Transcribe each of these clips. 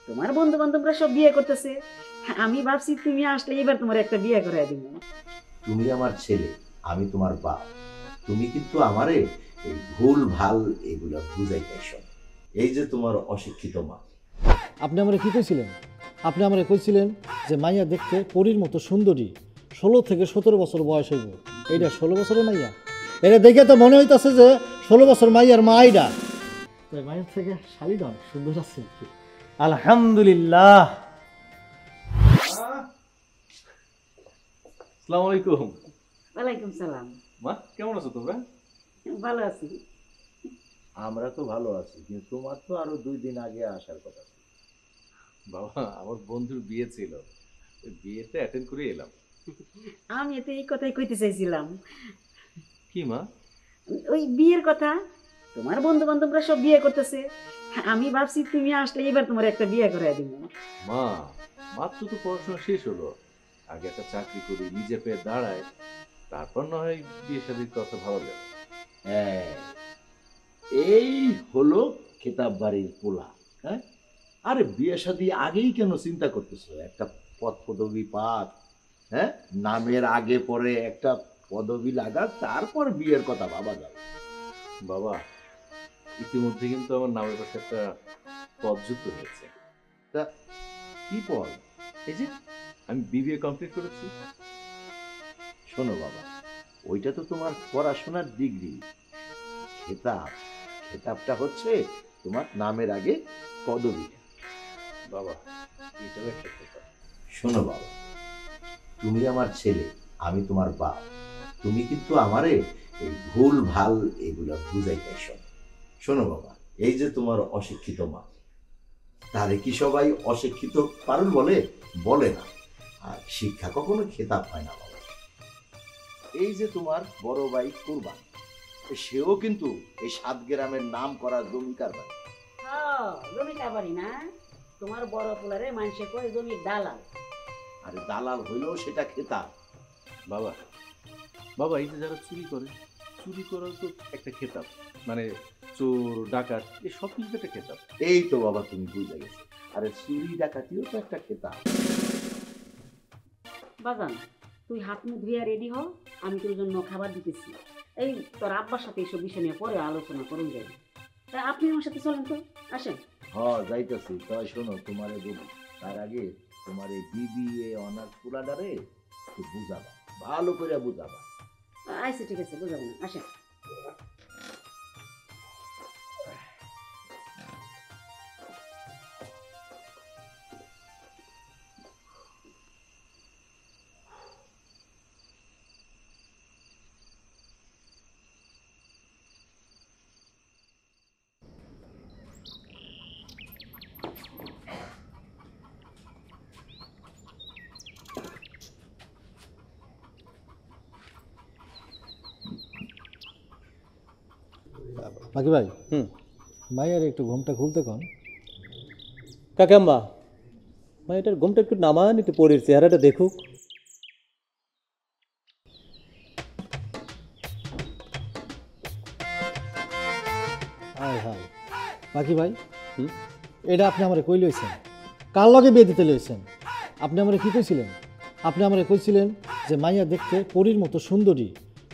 তোমার বন্ধু বান্ধবরা সব বিয়ে করতেছে, আমি ভাবছি তুমি আসলে এবার তোমার একটা বিয়ে করে দিব। তুমি আমার ছেলে, আমি তোমার বাপ। তুমি কিন্তু আমারে এই ভুল ভাল এগুলা বুঝাইতেছ। এই যে তোমার অশিক্ষিত মা। আপনি আমারে কি কইছিলেন? আপনি আমারে কইছিলেন যে মাইয়া দেখতে পরীর মতো সুন্দরী, 16 থেকে 17 বছর বয়স হইব। এইটা 16 বছরের মাইয়া? এটা দেখে তো মনে হইতাছে যে 16 বছর মাইয়ার মা এইটা। তাই মায়ের থেকে শালিডন সুন্দর আছে কি? আলহামদুলিল্লাহ। আসসালামু আলাইকুম। ওয়ালাইকুম সালাম। মা কেমন আছো তোমরা? ভালো আছি। আমরা তো ভালো আছি, কিন্তু তোমার তো আরো 2 দিন আগে আসার কথা ছিল। বাবা আমার বন্ধুর বিয়ে ছিল, ওই বিয়েতে অ্যাটেন্ড করে এলাম। আমি তো এই কথাই কইতে চাইছিলাম। কি মা? ওই বিয়ের কথা, তোমার বন্ধু বান্ধবরা সব বিয়ে করতেছে, আমি ভাবছি তুমি আসলে এবার তোমার একটা বিয়ে করে দিব। মা মাত্র তো পড়াশোনা শেষ হলো, আগে একটা চাকরি করি, নিজে পেয়ে দাঁড়ায়, তারপর না হয় বিয়ে শাদীর কথা ভাবা যাবে। হ্যাঁ, এই হলো খেতাব বাড়ির পোলা। হ্যাঁ, আরে বিয়ে শাদী আগেই কেন চিন্তা করতেছো? একটা পদ পদবি পাক, হ্যাঁ, নামের আগে পরে একটা পদবি লাগা, তারপর বিয়ের কথা ভাবা যাবে। বাবা ইতিমধ্যে কিন্তু আমার নামের পাশে একটা পদ যুক্ত হয়েছে। তা কি পদ? এই যে আমি বিবিএ কমপ্লিট করেছি। শোনো বাবা, ওইটা তো তোমার পড়াশোনার ডিগ্রি। খেতাব, খেতাবটা হচ্ছে তোমার নামের আগে পদবিটা। বাবা এটাও একটা কথা। শোনো বাবা, তুমি আমার ছেলে, আমি তোমার বাপ। তুমি কিন্তু আমারে এই ভুল ভাল এগুলা বুঝাইতেছ। শোনো বাবা, এই যে তোমার অশিক্ষিত মা, তারে কি সবাই অশিক্ষিত পারুল বলে? বলে না। আর শিক্ষা কখনো খেতাব হয় না বাবা। এই যে তোমার বড় ভাই কুরবান, সেও কিন্তু এই 7 গ্রামের নাম করা জমিদার ভাই। জমিটা বাড়ি না, তোমার বড় পোলারে মানুষে কয় জমির দালাল। আরে দালাল হইলেও সেটা খেতাব। বাবা বাবা এই যে যারা চুরি করে, চুরি করাও তো একটা খেতাব, মানে চোর ডাকাত এই সব কিছু একটা খেতাব। এই তো বাবা তুমি বুঝে গেছো। আরে চুরি ডাকাতিও তো একটা খেতাব। বাজান তুই হাত মুখ ধুইয়া রেডি হ, আমি তোর জন্য খাবার দিতেছি। এই তোর আব্বার সাথে এইসব বিষয় নিয়ে পরে আলোচনা করুন যাই। তা আপনি আমার সাথে চলেন তো, আসেন। যাইতেছি। তাই শোনো, তোমারে বলি, তার আগে তোমার এই বিবিএ অনার্স পুরাটারে একটু বুঝাবা, ভালো করে বুঝাবা। আচ্ছা ঠিক আছে, বুঝাবো না, আসেন। বাকি ভাই, মাইয়ার একটু ঘুমটা খুলতে কন। কাকাম্মা মা এটার ঘুমটা একটু নামান, একটু পরের চেহারাটা দেখুক। হায় হায় বাকি ভাই, এটা আপনি আমারে কই লইছেন? কার লগে বিয়ে দিতে লইছেন? আপনি আমারে কি কইছিলেন? আপনি আমারে কইছিলেন যে মাইয়া দেখতে পরীর মতো সুন্দরী,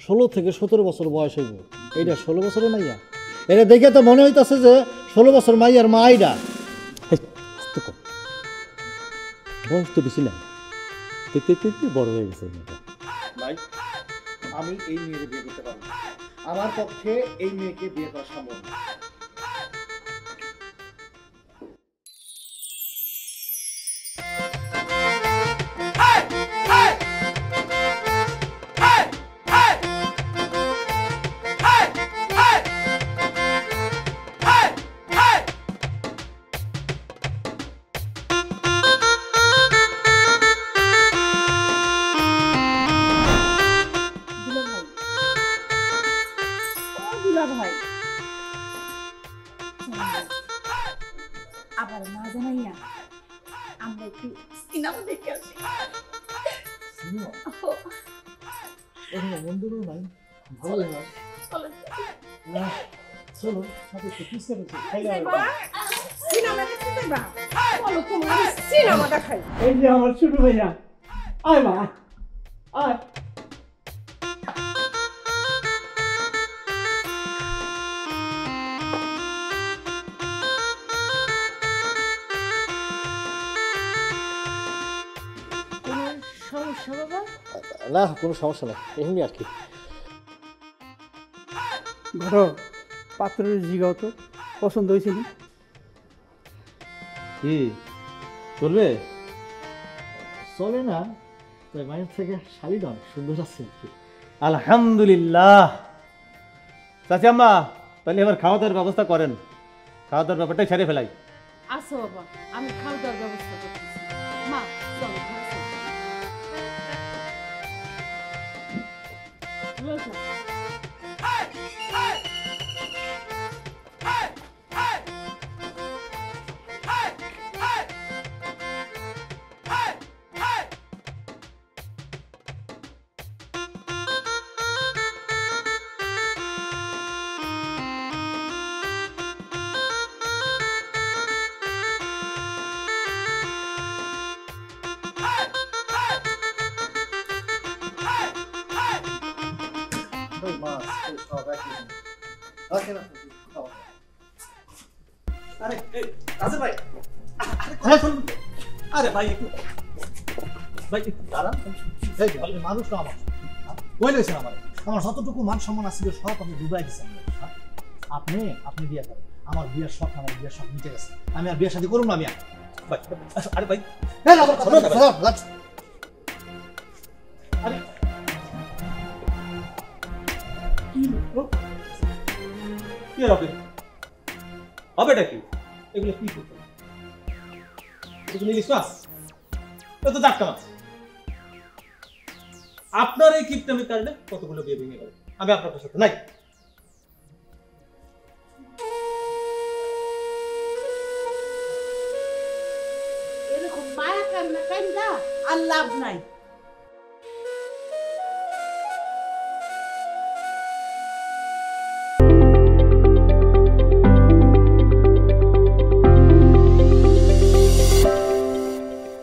16 থেকে 17 বছর বয়স হইব। এইটা 16 বছরের মাইয়া? এটা দেখে তো মনে হইতাছে যে 16 বছর মাইয়ার মা এইটা। বয়স তো বেশি না, দেখতে দেখতে বড় হয়ে গেছে মেয়েটা। ভাই আমি এই মেয়েকে বিয়ে করতে পারবো না। আমার পক্ষে এই মেয়েকে বিয়ে করা সম্ভব না। আবার না জানাইয়া আমরা একটু সিনেমা দেখে আসি। বন্ধুরও নাই, ভালোই হয়। চলো সাথে একটু পিছিয়ে সিনেমা দেখতে যাবা? চলো তোমার সিনেমা দেখাই। এই যে আমার ছোট ভাইয়া, আয় মা আয়। কোনো সমস্যা বাবা? না কোনো সমস্যা নেই, এমনি আর কি। ঘটক, পাত্রের জিগাও তো, পছন্দ হয়েছে না? কি চলবে? চলে না, তাই মায়ের থেকে শাড়ি নয় সুন্দর আছে আর কি। আলহামদুলিল্লাহ। চাচি আম্মা, তাহলে এবার খাওয়া দাওয়ার ব্যবস্থা করেন। খাওয়া দাওয়ার ব্যাপারটাই ছেড়ে ফেলাই। আসো বাবা, আমি খাওয়া দাওয়ার ব্যবস্থা করতেছি। মা চলো ঘরে চলো। লয়ে যাও। আরে ভাই একটু ভাই দাঁড়ান, এই যে, আপনি মানুষ না আমার, কই লইছেন আমার? আমার যতটুকু মান সম্মান আছে সব আপনি ডুবাই দিচ্ছেন। আপনি আপনি বিয়ে করেন, আমার বিয়ের শখ, আমার বিয়ের শখ মিটে গেছে, আমি আর বিয়ের শাদী করুন না। আমি আর ভাই, আরে ভাই এই আমার কথা শোনো না ভাই। আরে কি হবে? হবেটা কি? এগুলো কি করতে? এগুলো ইলিশ মাছ? এ তো জাটকা মাছ। আপনার এই কিপটামির কারণে কতগুলো বিয়ে ভেঙে গেল। আমি আপনার সাথে নাই। এরকম মায়া কান্না কান্দা আর লাভ নাই।